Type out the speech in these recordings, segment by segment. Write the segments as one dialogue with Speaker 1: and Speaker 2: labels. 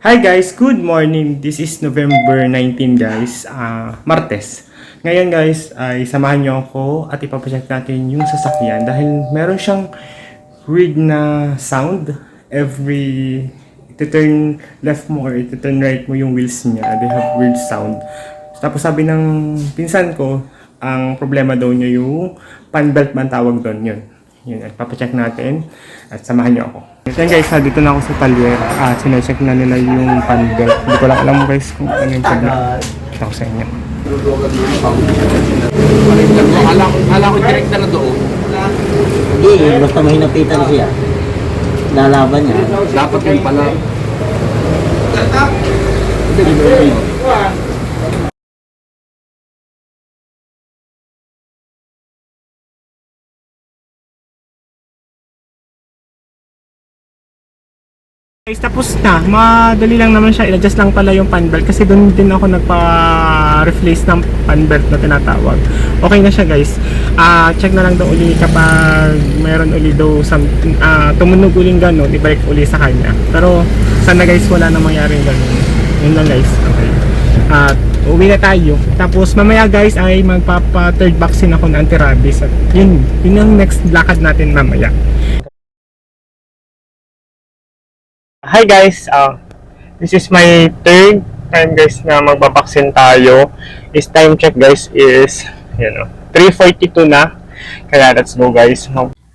Speaker 1: Hi guys, good morning. This is November 19 guys, Martes. Ngayon guys, ay samahan niyo ako at ipapacheck natin yung sasakyan dahil meron siyang weird na sound every ito-turn left mo or ito-turn right mo yung wheels niya. They have weird sound. Tapos sabi ng pinsan ko, ang problema daw niya yung pan belt man tawag doon yun. Yun, at papacheck natin at samahan niyo ako. Yan guys, dito na ako sa Talyer. Sinecheck na nila yung pan belt. Hindi ko lang alam guys kung ano yung problema. Ito ko sa inyo.
Speaker 2: Hala ko direct na doon.
Speaker 3: Hindi, basta may hinapitan siya. Lalaban niya.
Speaker 2: Dapat yun pala.
Speaker 1: Guys, tapos na. Madali lang naman siya. I-adjust lang pala yung pan belt kasi doon din ako nagpa-replace ng pan belt na tinatawag. Okay na siya guys. Check na lang daw uli kapag meron uli daw tumunog uling gano'n, ibalik uli sa kanya. Pero sana guys wala na mangyaring gano'n. Yun lang guys. Okay. At uwi na tayo. Tapos mamaya guys ay magpapa third vaccine ako ng anti-rabies. At yun ang next lakad natin mamaya. Hi guys, this is my third time guys na magbabaksin tayo. This time check guys is 3:42 na. Kaya let's go guys.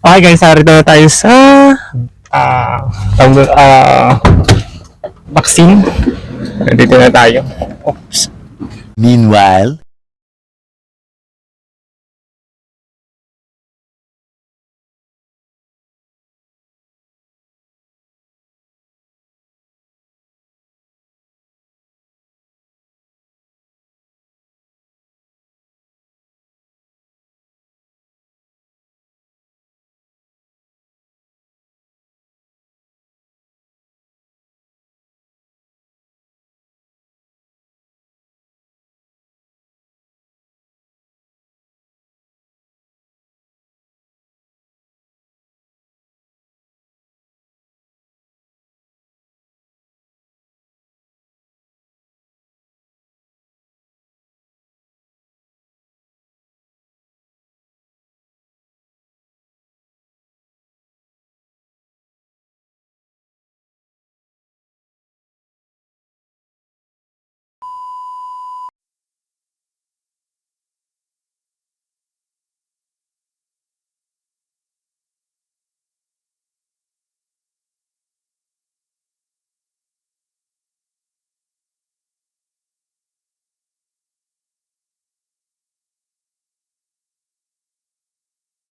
Speaker 1: Okay guys, narito na tayo sa vaccine. Dito na tayo. Oops.
Speaker 3: Meanwhile,